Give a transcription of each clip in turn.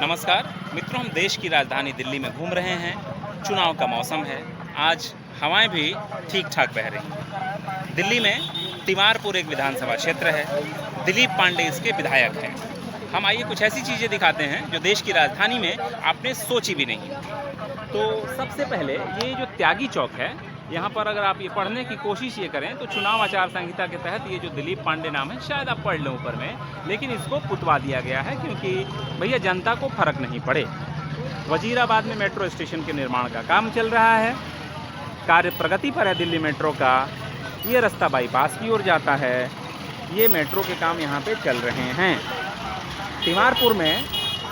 नमस्कार मित्रों, हम देश की राजधानी दिल्ली में घूम रहे हैं। चुनाव का मौसम है। आज हवाएं भी ठीक ठाक बह रही हैं। दिल्ली में तिमारपुर एक विधानसभा क्षेत्र है। दिलीप पांडे इसके विधायक हैं। हम आइए कुछ ऐसी चीज़ें दिखाते हैं जो देश की राजधानी में आपने सोची भी नहीं। तो सबसे पहले ये जो त्यागी चौक है, यहाँ पर अगर आप ये पढ़ने की कोशिश ये करें तो चुनाव आचार संहिता के तहत ये जो दिलीप पांडे नाम है, शायद आप पढ़ लें ऊपर में, लेकिन इसको पुतवा दिया गया है क्योंकि भैया जनता को फर्क नहीं पड़े। वजीराबाद में मेट्रो स्टेशन के निर्माण का काम चल रहा है। कार्य प्रगति पर है दिल्ली मेट्रो का। ये रास्ता बाईपास की ओर जाता है। ये मेट्रो के काम यहाँ पे चल रहे हैं। तिमारपुर में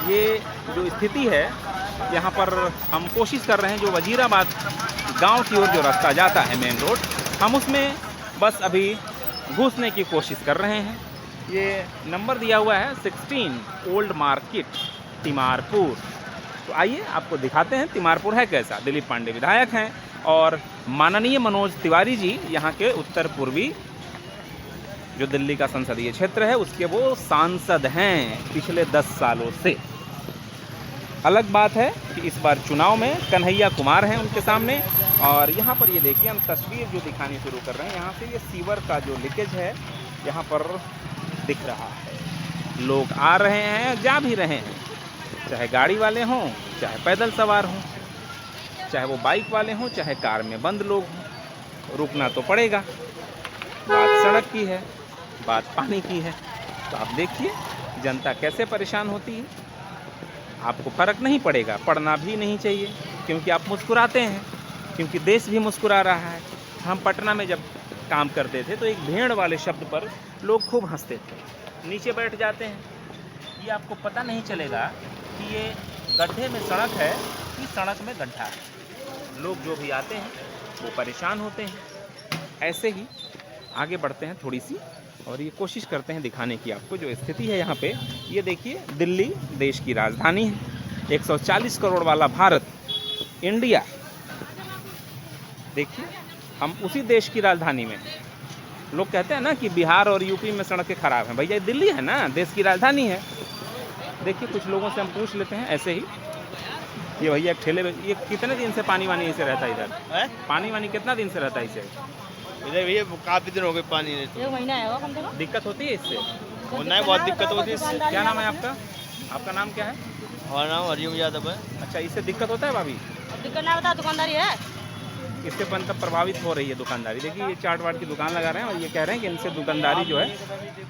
ये जो स्थिति है, यहाँ पर हम कोशिश कर रहे हैं जो वजीराबाद गांव की ओर जो रास्ता जाता है मेन रोड, हम उसमें बस अभी घुसने की कोशिश कर रहे हैं। ये नंबर दिया हुआ है 16 ओल्ड मार्केट तिमारपुर। तो आइए आपको दिखाते हैं तिमारपुर है कैसा। दिलीप पांडे विधायक हैं और माननीय मनोज तिवारी जी यहाँ के उत्तर पूर्वी जो दिल्ली का संसदीय क्षेत्र है उसके वो सांसद हैं पिछले 10 सालों से। अलग बात है कि इस बार चुनाव में कन्हैया कुमार हैं उनके सामने। और यहाँ पर ये देखिए, हम तस्वीर जो दिखानी शुरू कर रहे हैं, यहाँ से ये सीवर का जो लीकेज है यहाँ पर दिख रहा है। लोग आ रहे हैं, जा भी रहे हैं, चाहे गाड़ी वाले हों, चाहे पैदल सवार हों, चाहे वो बाइक वाले हों, चाहे कार में बंद लोग हों। रुकना तो पड़ेगा। बात सड़क की है, बात पानी की है। तो आप देखिए जनता कैसे परेशान होती है। आपको फ़र्क नहीं पड़ेगा, पड़ना भी नहीं चाहिए, क्योंकि आप मुस्कुराते हैं, क्योंकि देश भी मुस्कुरा रहा है। हम पटना में जब काम करते थे तो एक भेड़ वाले शब्द पर लोग खूब हंसते थे। नीचे बैठ जाते हैं, ये आपको पता नहीं चलेगा कि ये गड्ढे में सड़क है कि सड़क में गड्ढा है। लोग जो भी आते हैं वो परेशान होते हैं। ऐसे ही आगे बढ़ते हैं थोड़ी सी और ये कोशिश करते हैं दिखाने की आपको जो स्थिति है यहाँ पे। ये देखिए, दिल्ली देश की राजधानी है। 140 करोड़ वाला भारत, इंडिया। देखिए, हम उसी देश की राजधानी में हैं। लोग कहते हैं ना कि बिहार और यूपी में सड़कें खराब हैं। भैया दिल्ली है ना, देश की राजधानी है। देखिए, कुछ लोगों से हम पूछ लेते हैं ऐसे ही। ये भैया एक ठेले, ये कितने दिन से पानी वानी ऐसे रहता है इधर? पानी वानी कितना दिन से रहता है इसे? इधर भैया काफी दिन हो गए पानी नहीं, तो 1 महीना है कम से कम। दिक्कत होती है इससे? होना है, बहुत दिक्कत होती है इससे। क्या नाम है आपका? आपका नाम क्या है? हमारा नाम हरिओम यादव है। अच्छा, इससे दिक्कत होता है भाभी? दिक्कत ना बता, दुकानदारी है। इससे मतलब प्रभावित हो रही है दुकानदारी। देखिए, ये चाट वाट की दुकान लगा रहे हैं और ये कह रहे हैं कि इनसे दुकानदारी जो है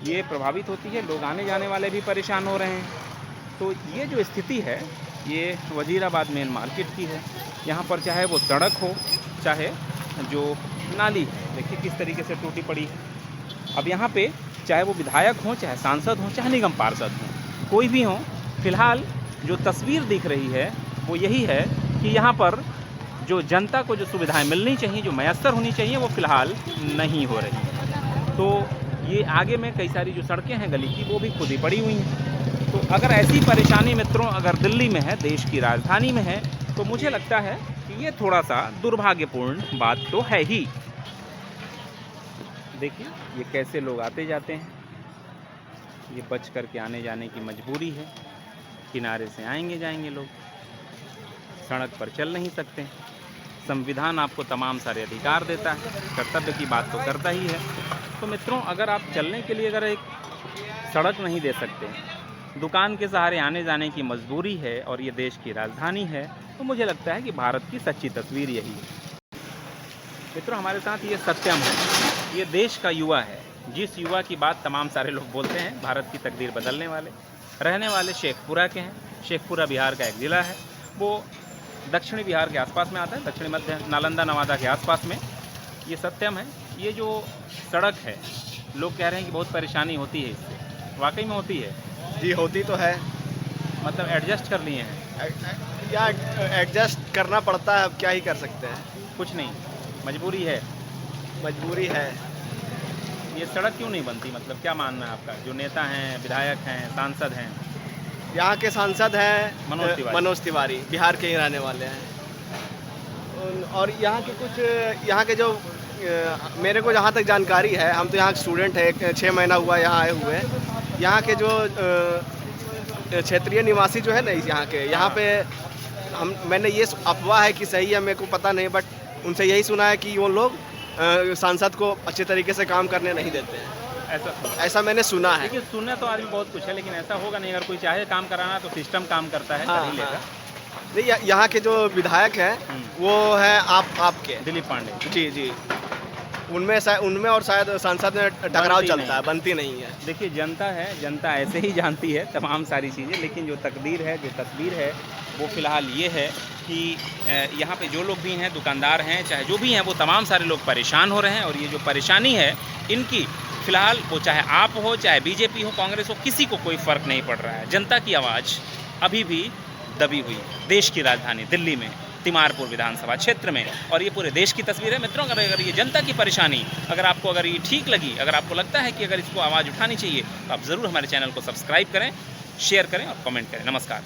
ये प्रभावित होती है। लोग आने जाने वाले भी परेशान हो रहे हैं। तो ये जो स्थिति है ये वजीराबाद मेन मार्केट की है। यहाँ पर चाहे वो सड़क हो, चाहे जो नाली है, देखिए किस तरीके से टूटी पड़ी है। अब यहाँ पे चाहे वो विधायक हों, चाहे सांसद हों, चाहे निगम पार्षद हों, कोई भी हों, फिलहाल जो तस्वीर दिख रही है वो यही है कि यहाँ पर जो जनता को जो सुविधाएं मिलनी चाहिए, जो मैसर होनी चाहिए, वो फ़िलहाल नहीं हो रही। तो ये आगे में कई सारी जो सड़कें हैं गली की, वो भी खुद ही पड़ी हुई हैं। तो अगर ऐसी परेशानी मित्रों अगर दिल्ली में है, देश की राजधानी में है, तो मुझे लगता है कि ये थोड़ा सा दुर्भाग्यपूर्ण बात तो है ही। देखिए, ये कैसे लोग आते जाते हैं। ये बच करके आने जाने की मजबूरी है। किनारे से आएंगे जाएंगे लोग, सड़क पर चल नहीं सकते। संविधान आपको तमाम सारे अधिकार देता है, कर्तव्य की बात तो करता ही है। तो मित्रों, अगर आप चलने के लिए अगर एक सड़क नहीं दे सकते, दुकान के सहारे आने जाने की मजबूरी है और ये देश की राजधानी है, तो मुझे लगता है कि भारत की सच्ची तस्वीर यही है। मित्रों, हमारे साथ ये सत्यम है। ये देश का युवा है, जिस युवा की बात तमाम सारे लोग बोलते हैं, भारत की तकदीर बदलने वाले। रहने वाले शेखपुरा के हैं। शेखपुरा बिहार का एक ज़िला है, वो दक्षिणी बिहार के आसपास में आता है, दक्षिणी मध्य नालंदा नवादा के आसपास में। ये सत्यम है। ये जो सड़क है, लोग कह रहे हैं कि बहुत परेशानी होती है इससे। वाकई में होती है? जी होती तो है। मतलब एडजस्ट कर लिए हैं? या एडजस्ट करना पड़ता है, अब क्या ही कर सकते हैं। कुछ नहीं, मजबूरी है। मजबूरी है। ये सड़क क्यों नहीं बनती? मतलब क्या मानना है आपका? जो नेता हैं, विधायक हैं, सांसद हैं, यहाँ के सांसद हैं मनोज तिवारी, बिहार के ही रहने वाले हैं। और यहाँ के कुछ, यहाँ के जो मेरे को जहाँ तक जानकारी है, हम तो यहाँ स्टूडेंट है, 6 महीना हुआ यहाँ आए हुए। यहाँ के जो क्षेत्रीय निवासी जो है ना यहाँ के, यहाँ पे मैंने ये अफवाह है कि सही है मेरे को पता नहीं, बट उनसे यही सुना है कि वो लोग सांसद को अच्छे तरीके से काम करने नहीं देते हैं, ऐसा मैंने सुना है। देखिए सुनना तो आदमी बहुत कुछ है, लेकिन ऐसा होगा नहीं। अगर कोई चाहे काम कराना तो सिस्टम काम करता है, कर ही लेगा। नहीं, यहाँ के जो विधायक हैं वो है आपके दिलीप पांडे जी जी, उनमें और शायद सांसद में टकराव चलता है, बनती नहीं है। देखिए जनता है, जनता ऐसे ही जानती है तमाम सारी चीज़ें, लेकिन जो तकदीर है, जो तस्वीर है, वो फ़िलहाल ये है कि यहाँ पे जो लोग भी हैं, दुकानदार हैं, चाहे जो भी हैं, वो तमाम सारे लोग परेशान हो रहे हैं। और ये जो परेशानी है इनकी, फ़िलहाल वो चाहे आप हो, चाहे बीजेपी हो, कांग्रेस हो, किसी को कोई फ़र्क नहीं पड़ रहा है। जनता की आवाज़ अभी भी दबी हुई देश की राजधानी दिल्ली में, तिमारपुर विधानसभा क्षेत्र में। और ये पूरे देश की तस्वीर है मित्रों। अगर ये जनता की परेशानी अगर ये ठीक लगी, अगर आपको लगता है कि अगर इसको आवाज़ उठानी चाहिए, तो आप ज़रूर हमारे चैनल को सब्सक्राइब करें, शेयर करें और कमेंट करें। नमस्कार।